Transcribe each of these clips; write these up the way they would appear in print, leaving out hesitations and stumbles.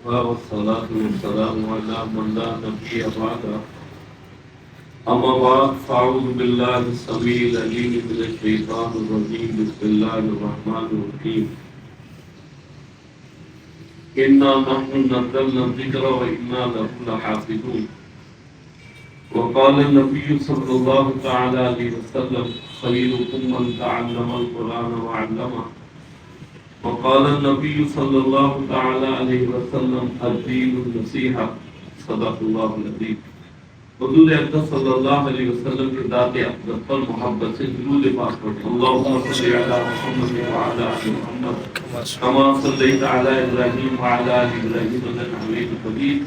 والصلاة والسلام على من لا نبي بعده. أما بعد فأعوذ بالله السميع العليم من الشيطان الرجيم. بسم الله الرحمن الرحيم. إنا نحن نزلنا الذكر وإنا له لحافظون. وقال النبي صلى الله تعالى عليه وسلم خيركم من تعلم القرآن وعلمه. وقال النبي صلى الله تعالى عليه وسلم الدين النصيحة. صدق الله العظيم. حضور اقدس صلی اللہ علیہ وسلم کے ذات اقدس پر محبت سے درود پاک پڑھیں. اللہم صلی علی محمد وعلی آل محمد کما صلیت علی ابراہیم وعلی آل ابراہیم انک حمید مجید.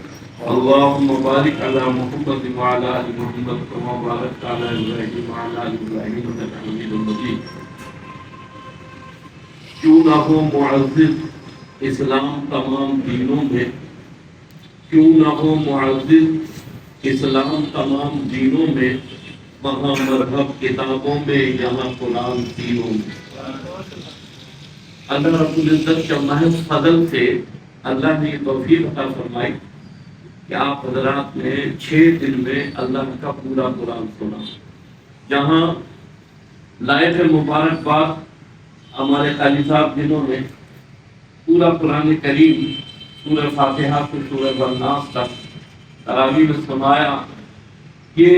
اللہم بارک علی محمد وعلی آل محمد کما بارکت علی ابراہیم وعلی آل ابراہیم انک حمید مجید. کیوں نہ ہو معزز اسلام تمام دینوں میں، کیوں نہ ہو معزز اسلام تمام دینوں میں، وہاں مذہب کتابوں میں، یہاں قرآن تینوں میں. اللہ رب العزت کا محض فضل سے اللہ نے یہ توفیق عطا فرمائی کہ آپ حضرات نے 6 دن میں اللہ کا پورا قرآن سنا. جہاں لائق مبارکباد ہمارے قاضی صاحب جنہوں نے پورا قرآن کریم سورہ فاتحہ سے سورہ والناس تک تراویح میں سنایا، یہ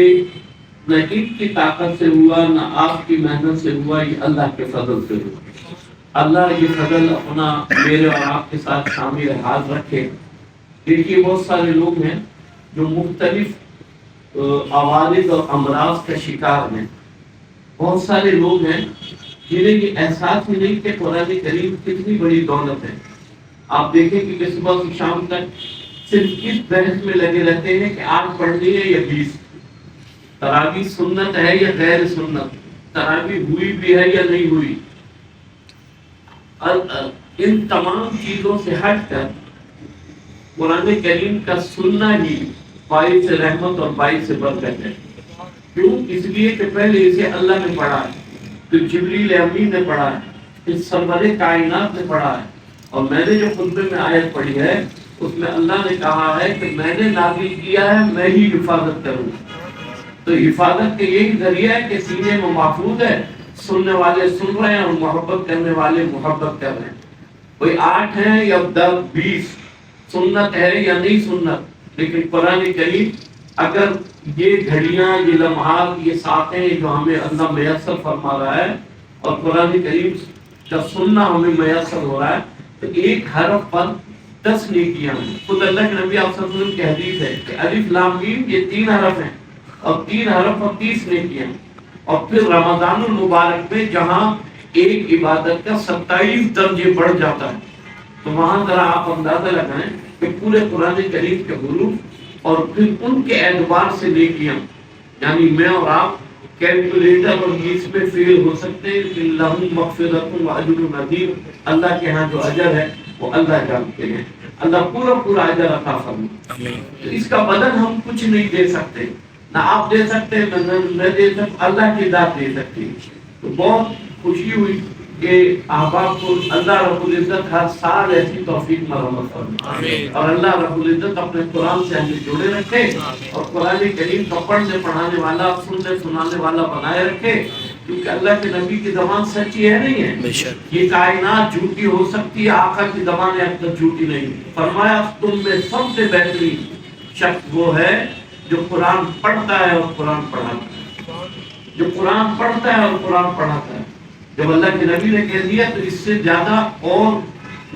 نہ ان کی طاقت سے ہوا نہ آپ کی محنت سے ہوا، یہ اللہ کے فضل سے ہوا. اللہ یہ فضل اپنا میرے اور آپ کے ساتھ شامل حال رکھے. دیکھیے بہت سارے لوگ ہیں جو مختلف عوارض اور امراض کا شکار ہیں. بہت سارے لوگ ہیں جنہیں یہ احساس ہی نہیں کہ قرآن کریم کتنی بڑی دولت ہے. آپ دیکھیں کہ صبح سے شام تک صرف اس بحث میں لگے رہتے ہیں کہ آج پڑھنی ہے یا 20، تراویح سنت ہے یا غیر سنت، تراویح ہوئی بھی ہے یا نہیں ہوئی. ان تمام چیزوں سے ہٹ کر قرآن کریم کا سننا ہی باعث رحمت اور باعث برکت ہے. کیوں؟ اس لیے کہ پہلے اسے اللہ نے پڑھا ہے، پھر جبریل امین نے پڑھا ہے، پھر سرور کائنات نے پڑھا ہے. اور میں نے جو خطبے میں آیت پڑھی ہے اس میں اللہ نے کہا ہے کہ میں نے نازل کیا ہے، میں ہی حفاظت کروں. تو حفاظت کے یہی ذریعہ ہے کہ سینے میں محفوظ ہے، سننے والے سن رہے ہیں اور محبت کرنے والے محبت کر رہے ہیں. کوئی 8 ہیں یا 10 20، سنت ہے یا نہیں سنت، لیکن قرآن کریم اگر یہ گھڑیاں، یہ لمحات، یہ ساتیں جو ہمیں اللہ میسر فرما رہا ہے اور قرآن کریم کا سننا ہمیں میسر ہو رہا ہے، تو ایک حرف پر 10 نیکیاں ہیں. خود اللہ کے نبی آپ صلی اللہ علیہ وسلم کی حدیث ہے کہ الف لام میم یہ 3 حرف ہیں اور 3 حرف اور 30 نیکیاں. اور پھر رمضان المبارک میں جہاں ایک عبادت کا 27 درجے بڑھ جاتا ہے، تو وہاں ذرا آپ اندازہ لگائیں کہ پورے قرآن کریم کے حروف اور پھر ان کے اعتبار سے نیکیاں، یعنی میں اور آپ کیلکولیٹر اور اس میں فیل ہو سکتے ہیں کہ لہم مغفرۃ و اجر عظیم. اللہ کے ہاں جو اجر ہے وہ اللہ جانتے ہیں. اللہ پورا اجر عطا فرمائے. تو اس کا بدل ہم کچھ نہیں دے سکتے، نہ آپ دے سکتے نہ دے سکتے، اللہ کی ذات دے سکتی. تو بہت خوشی ہوئی کہ احباب کو اللہ رب العزت ہر سال ایسی توفیق مرحمت فرمائے اور اللہ رب العزت اپنے قرآن سے ہمیں جوڑے رکھے اور قرآن کریم کو پڑھنے پڑھانے والا، سننے سنانے والا بنائے رکھے. کیونکہ اللہ کے نبی کی زبان سچی ہے نہیں ہے، یہ کائنات جھوٹی ہو سکتی ہے، آقا کی زبان اب تک جھوٹی نہیں. فرمایا تم میں سب سے بہترین شخص وہ ہے جو قرآن پڑھتا ہے اور قرآن پڑھاتا ہے، جو قرآن پڑھتا ہے اور قرآن پڑھاتا ہے. جب اللہ کے نبی نے کہہ دیا تو اس سے زیادہ اور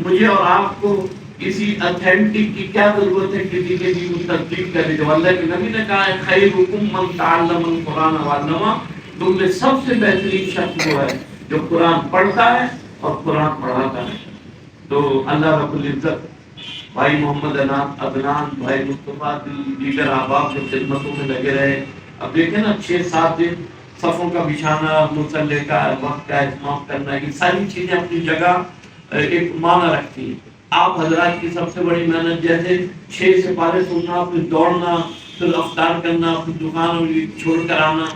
مجھے اور آپ کو کسی اتھینٹک کی کیا ضرورت ہے کسی کے بھی تصدیق کرنے. جب اللہ کے نبی نے کہا ہے خیرکم من تعلم القرآن وعلمہ، تم میں سب سے بہترین شخص وہ ہے جو قرآن پڑھتا ہے اور قرآن پڑھاتا ہے. تو اللہ رب العزت بھائی محمد عدنان، بھائی مصطفیٰ، دیگر احباب جو خدمتوں میں لگے رہے. اب دیکھیں نا 6-7 دن صفوں کا بچھانا، مصلی کا وقت کا اہتمام کرنا، یہ ساری چیزیں اپنی جگہ ایک معنی رکھتی ہیں. آپ حضرات کی سب سے بڑی محنت جیسے 6 سپارے سننا، پھر دوڑنا، پھر افطار کرنا، پھر دکان چھوڑ کر آنا،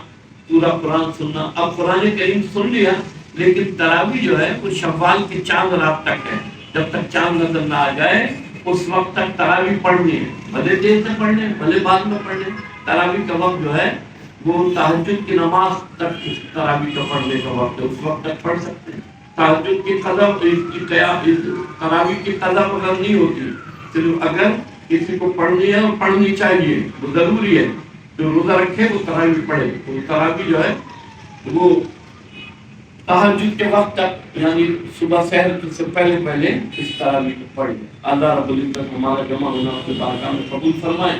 پورا قرآن سننا. اب قرآن کریم سن لیا لیکن تراویح جو ہے وہ شوال کے چاند رات تک ہے. جب تک چاند نظر نہ آ جائے اس وقت تک تراویح پڑھنی ہے، بھلے دیر سے پڑھ لیں بھلے بعد میں پڑھ لیں، تراویح کا وقت جو ہے وہ تہجد کی نماز تک تراویح کا پڑھنے کا وقت ہے، اس وقت تک پڑھ سکتے ہیں۔ تہجد کی قضا تراویح کی قضا اگر نہیں ہوتی، صرف اگر کسی کو پڑھنی ہے اور پڑھنی چاہیے، وہ ضروری ہے، جو روزہ رکھے وہ تراویح پڑھے، تو تراویح جو ہے وہ تہجد کے وقت تک یعنی صبح سحر سے پہلے اس تراویح کو پڑھ لیں۔ اللہ رب العزت ہمارا جمع ہونا اپنے بارگاہ میں قبول فرمائے۔